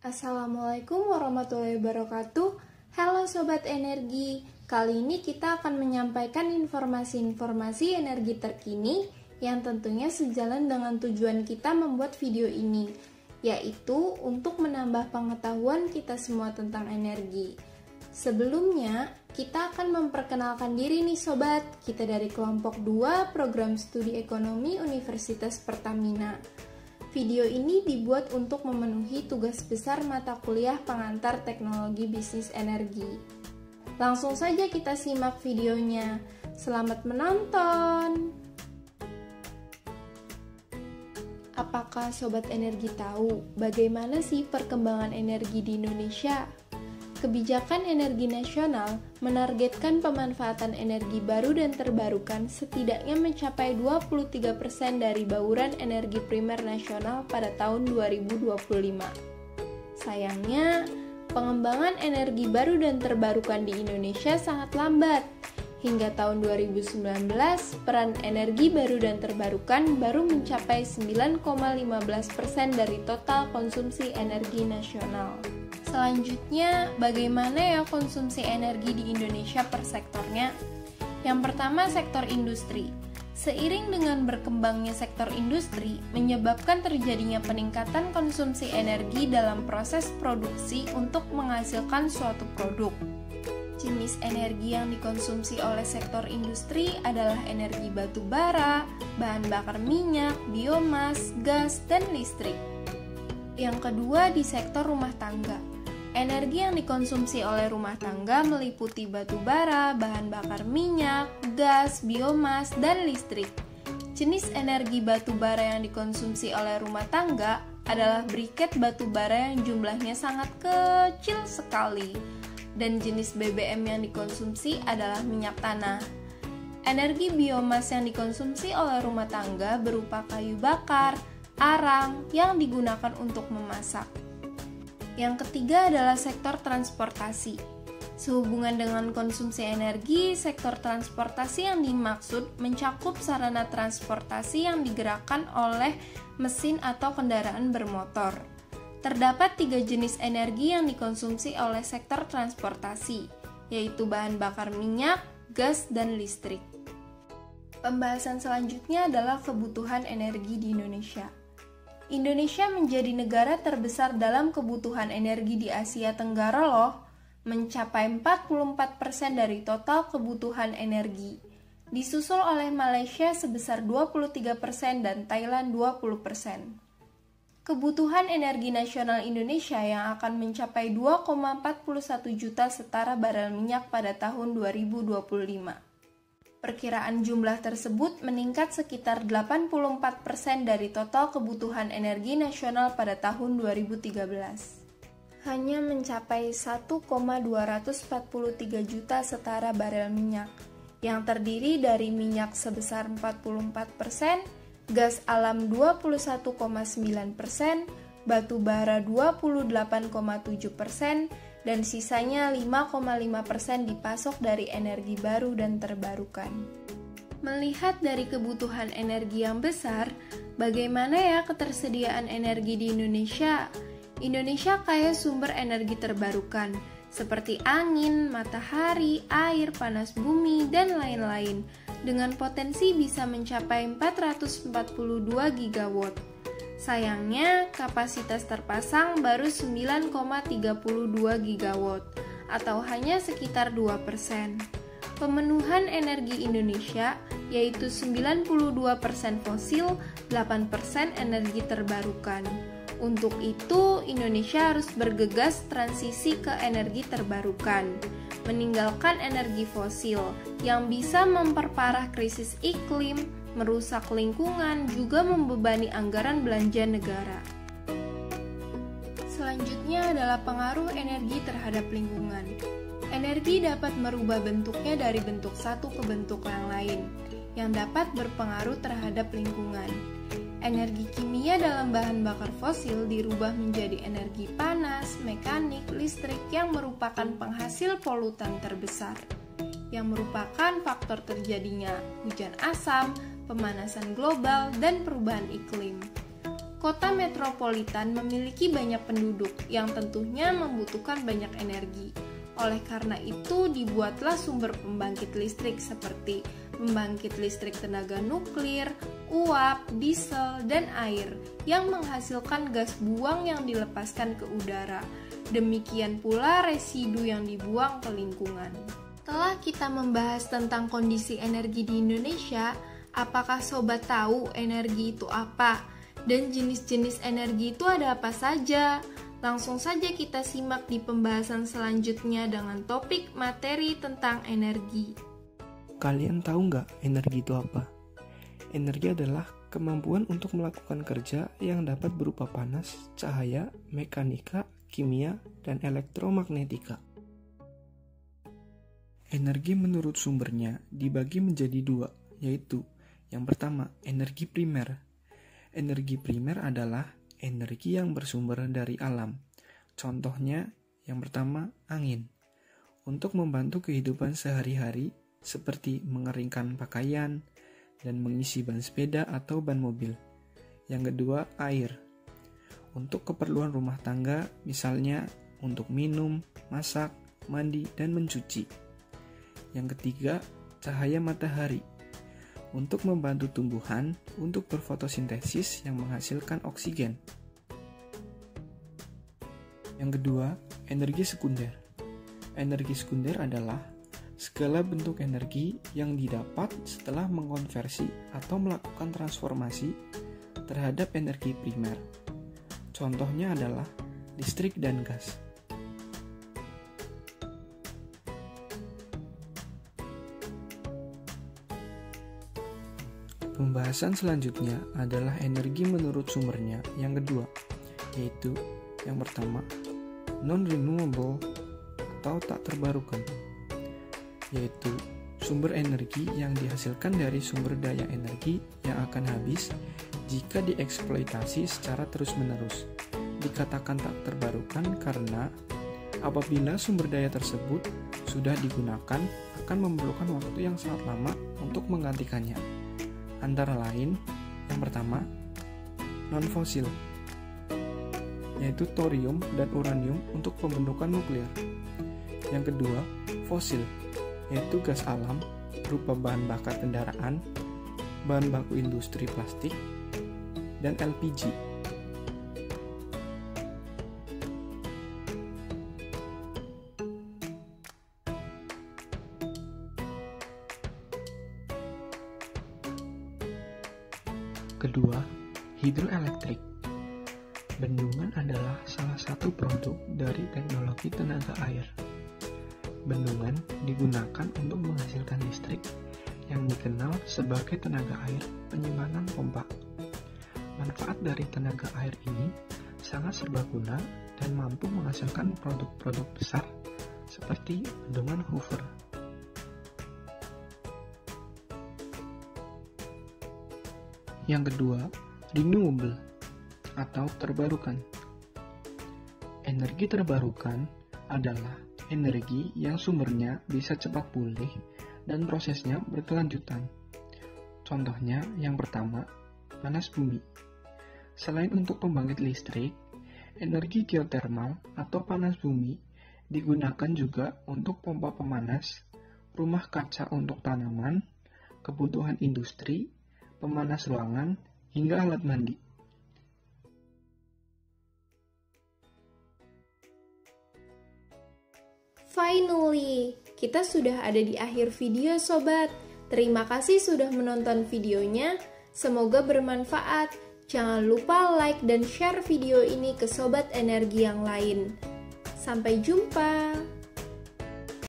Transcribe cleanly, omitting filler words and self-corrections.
Assalamualaikum warahmatullahi wabarakatuh. Halo Sobat Energi, kali ini kita akan menyampaikan informasi-informasi energi terkini yang tentunya sejalan dengan tujuan kita membuat video ini, yaitu untuk menambah pengetahuan kita semua tentang energi. Sebelumnya, kita akan memperkenalkan diri nih Sobat, kita dari kelompok 2 Program Studi Ekonomi Universitas Pertamina. Video ini dibuat untuk memenuhi tugas besar mata kuliah pengantar teknologi bisnis energi. Langsung saja kita simak videonya. Selamat menonton! Apakah Sobat Energi tahu bagaimana sih perkembangan energi di Indonesia? Kebijakan Energi Nasional menargetkan pemanfaatan energi baru dan terbarukan setidaknya mencapai 23% dari bauran energi primer nasional pada tahun 2025. Sayangnya, pengembangan energi baru dan terbarukan di Indonesia sangat lambat. Hingga tahun 2019, peran energi baru dan terbarukan baru mencapai 9,15% dari total konsumsi energi nasional. Selanjutnya, bagaimana ya konsumsi energi di Indonesia per sektornya? Yang pertama, sektor industri. Seiring dengan berkembangnya sektor industri, menyebabkan terjadinya peningkatan konsumsi energi dalam proses produksi untuk menghasilkan suatu produk. Jenis energi yang dikonsumsi oleh sektor industri adalah energi batu bara, bahan bakar minyak, biomas, gas, dan listrik. Yang kedua, di sektor rumah tangga. Energi yang dikonsumsi oleh rumah tangga meliputi batu bara, bahan bakar minyak, gas, biomas, dan listrik. Jenis energi batu bara yang dikonsumsi oleh rumah tangga adalah briket batu bara yang jumlahnya sangat kecil sekali. Dan jenis BBM yang dikonsumsi adalah minyak tanah. Energi biomas yang dikonsumsi oleh rumah tangga berupa kayu bakar, arang yang digunakan untuk memasak. Yang ketiga adalah sektor transportasi. Sehubungan dengan konsumsi energi, sektor transportasi yang dimaksud mencakup sarana transportasi yang digerakkan oleh mesin atau kendaraan bermotor. Terdapat 3 jenis energi yang dikonsumsi oleh sektor transportasi, yaitu bahan bakar minyak, gas, dan listrik. Pembahasan selanjutnya adalah kebutuhan energi di Indonesia. Indonesia menjadi negara terbesar dalam kebutuhan energi di Asia Tenggara loh, mencapai 44% dari total kebutuhan energi. Disusul oleh Malaysia sebesar 23% dan Thailand 20%. Kebutuhan energi nasional Indonesia yang akan mencapai 2,41 juta setara barel minyak pada tahun 2025. Perkiraan jumlah tersebut meningkat sekitar 84% dari total kebutuhan energi nasional pada tahun 2013. Hanya mencapai 1,243 juta setara barel minyak, yang terdiri dari minyak sebesar 44%, gas alam 21,9%, batu bara 28,7%, dan sisanya 5,5% dipasok dari energi baru dan terbarukan. Melihat dari kebutuhan energi yang besar, bagaimana ya ketersediaan energi di Indonesia? Indonesia kaya sumber energi terbarukan, seperti angin, matahari, air, panas bumi, dan lain-lain, dengan potensi bisa mencapai 442 gigawatt. Sayangnya, kapasitas terpasang baru 9,32 gigawatt, atau hanya sekitar 2%. Pemenuhan energi Indonesia yaitu 92% fosil, 8% energi terbarukan. Untuk itu, Indonesia harus bergegas transisi ke energi terbarukan, meninggalkan energi fosil yang bisa memperparah krisis iklim, merusak lingkungan, juga membebani anggaran belanja negara. Selanjutnya adalah pengaruh energi terhadap lingkungan. Energi dapat merubah bentuknya dari bentuk satu ke bentuk yang lain, yang dapat berpengaruh terhadap lingkungan. Energi kimia dalam bahan bakar fosil dirubah menjadi energi panas, mekanik, listrik yang merupakan penghasil polutan terbesar, yang merupakan faktor terjadinya hujan asam, pemanasan global, dan perubahan iklim. Kota metropolitan memiliki banyak penduduk yang tentunya membutuhkan banyak energi. Oleh karena itu, dibuatlah sumber pembangkit listrik seperti pembangkit listrik tenaga nuklir, uap, diesel, dan air yang menghasilkan gas buang yang dilepaskan ke udara. Demikian pula residu yang dibuang ke lingkungan. Setelah kita membahas tentang kondisi energi di Indonesia, apakah sobat tahu energi itu apa? Dan jenis-jenis energi itu ada apa saja? Langsung saja kita simak di pembahasan selanjutnya dengan topik materi tentang energi. Kalian tahu nggak energi itu apa? Energi adalah kemampuan untuk melakukan kerja yang dapat berupa panas, cahaya, mekanika, kimia, dan elektromagnetika. Energi menurut sumbernya dibagi menjadi dua, yaitu yang pertama, energi primer. Energi primer adalah energi yang bersumber dari alam. Contohnya, yang pertama, angin. Untuk membantu kehidupan sehari-hari, seperti mengeringkan pakaian dan mengisi ban sepeda atau ban mobil. Yang kedua, air. Untuk keperluan rumah tangga, misalnya untuk minum, masak, mandi, dan mencuci. Yang ketiga, cahaya matahari. Untuk membantu tumbuhan untuk berfotosintesis yang menghasilkan oksigen. Yang kedua, energi sekunder. Energi sekunder adalah segala bentuk energi yang didapat setelah mengkonversi atau melakukan transformasi terhadap energi primer. Contohnya adalah listrik dan gas. Pembahasan selanjutnya adalah energi menurut sumbernya yang kedua, yaitu yang pertama, non-renewable atau tak terbarukan, yaitu sumber energi yang dihasilkan dari sumber daya energi yang akan habis jika dieksploitasi secara terus-menerus. Dikatakan tak terbarukan karena apabila sumber daya tersebut sudah digunakan akan memerlukan waktu yang sangat lama untuk menggantikannya. Antara lain, yang pertama, non-fosil, yaitu thorium dan uranium untuk pembentukan nuklir. Yang kedua, fosil, yaitu gas alam berupa bahan bakar kendaraan, bahan baku industri plastik, dan LPG. Kedua, hidroelektrik. Bendungan adalah salah satu produk dari teknologi tenaga air. Bendungan digunakan untuk menghasilkan listrik yang dikenal sebagai tenaga air penyimpanan pompa. Manfaat dari tenaga air ini sangat serbaguna dan mampu menghasilkan produk-produk besar seperti bendungan Hoover. Yang kedua, renewable atau terbarukan. Energi terbarukan adalah energi yang sumbernya bisa cepat pulih dan prosesnya berkelanjutan. Contohnya yang pertama, panas bumi. Selain untuk pembangkit listrik, energi geotermal atau panas bumi digunakan juga untuk pompa pemanas, rumah kaca untuk tanaman, kebutuhan industri, pemanas ruangan, hingga alat mandi. Finally, kita sudah ada di akhir video sobat. Terima kasih sudah menonton videonya. Semoga bermanfaat. Jangan lupa like dan share video ini ke sobat energi yang lain. Sampai jumpa.